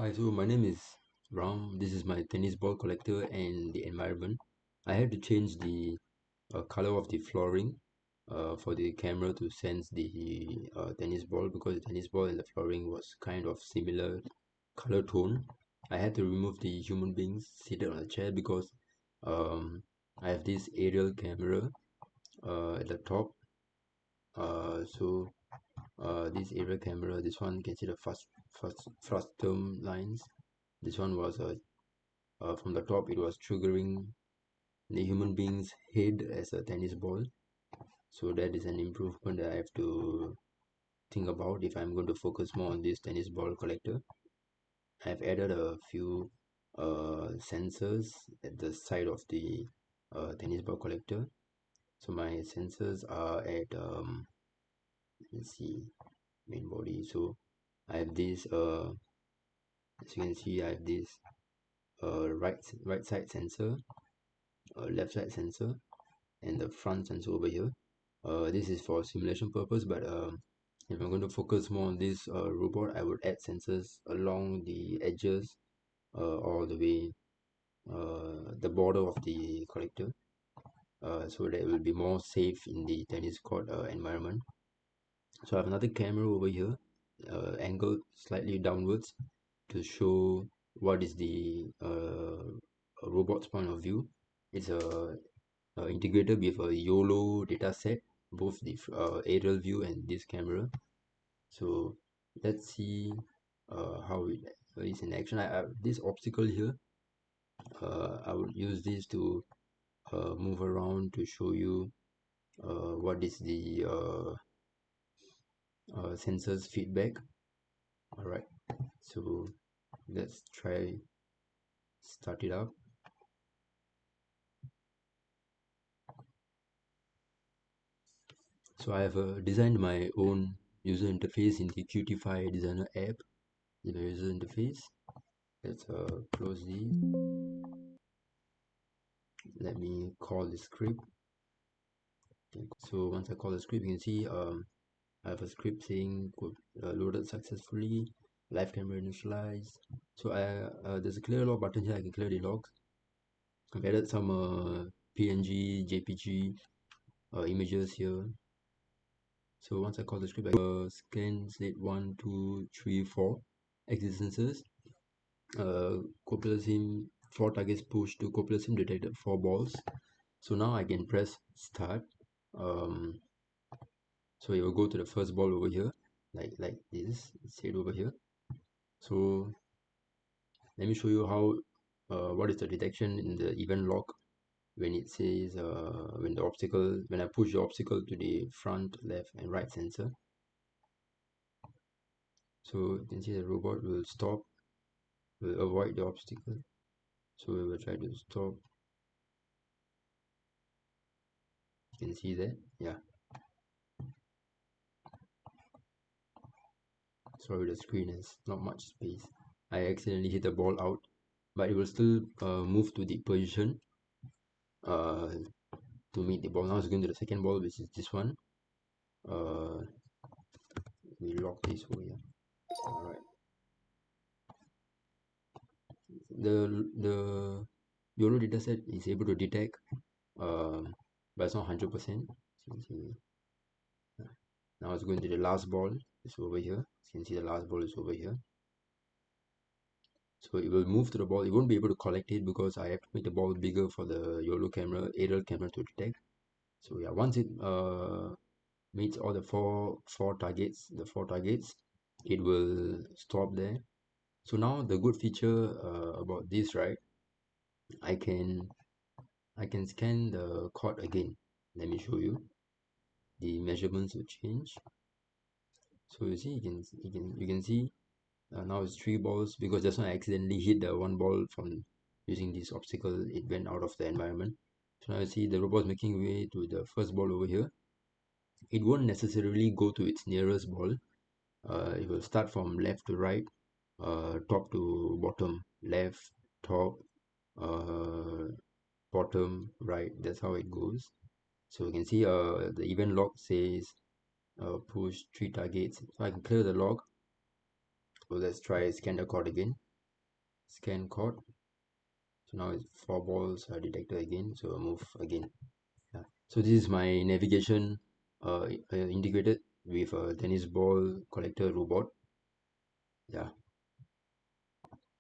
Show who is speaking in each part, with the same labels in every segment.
Speaker 1: Hi, so my name is Ram. This is my tennis ball collector and the environment. I had to change the color of the flooring for the camera to sense the tennis ball because the tennis ball and the flooring was kind of similar color tone. I had to remove the human beings seated on a chair because um, I have this aerial camera at the top. So this aerial camera, this one you can see the first frustum lines. This one was from the top. It was triggering the human being's head as a tennis ball. So that is an improvement that I have to think about if I'm going to focus more on this tennis ball collector. I've added a few sensors at the side of the tennis ball collector. So my sensors are at let's see, main body. So I have this as you can see, I have this right side sensor, left side sensor, and the front sensor over here. This is for simulation purpose, but if I'm going to focus more on this robot, I would add sensors along the edges all the way the border of the collector, so that it will be more safe in the tennis court environment. So I have another camera over here, angled slightly downwards to show what is the robot's point of view. It's a integrated with a YOLO dataset, both the aerial view and this camera. So let's see how it is in action. This obstacle here, I would use this to move around to show you what is the sensors feedback. All right, so let's try start it up. So I have designed my own user interface in the Qtify Designer app in the user interface. Let's close these. Let me call the script. Okay. So once I call the script, you can see I have a script saying loaded successfully, live camera initialized. So there's a clear log button here. I can clear the logs. I've added some PNG, JPG images here. So once I call the script, I scan state 1, 2, 3, 4 existences. CoppeliaSim 4 targets pushed to CoppeliaSim detected 4 balls. So now I can press start. So it will go to the first ball over here, like this, say over here. So let me show you how what is the detection in the event log when it says when I push the obstacle to the front, left, and right sensor. So you can see the robot will stop, will avoid the obstacle. So we will try to stop. You can see that, yeah. Sorry, the screen has not much space. I accidentally hit the ball out, but it will still move to the position uh, to meet the ball. Now it's going to the second ball, which is this one. We lock this over here. All right. The YOLO dataset is able to detect, but it's not 100%. So you can see. Now it's going to the last ball. It's over here. You can see the last ball is over here. So it will move to the ball. It won't be able to collect it because I have to make the ball bigger for the YOLO camera, aerial camera to detect. So yeah, once it meets all the four targets, it will stop there. So now the good feature about this, right? I can scan the court again. Let me show you. The measurements will change. So you see, you can see now it's 3 balls because just now I accidentally hit the one ball from using this obstacle. It went out of the environment. So now you see the robot is making way to the first ball over here. It won't necessarily go to its nearest ball. It will start from left to right, top to bottom, left, top, uh, bottom, right. That's how it goes. So you can see the event log says push 3 targets. So I can clear the log. So let's try scan the code again. scan chord. So now it's 4 balls are detected again, so I'll move again. Yeah. So this is my navigation integrated with a tennis ball collector robot. Yeah.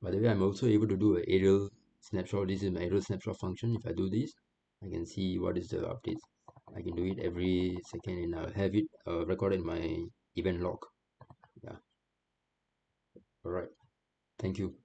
Speaker 1: By the way, I'm also able to do an aerial snapshot. This is my aerial snapshot function. If I do this, I can see what is the updates. I can do it every second and I'll have it recorded in my event log. Yeah. All right. Thank you.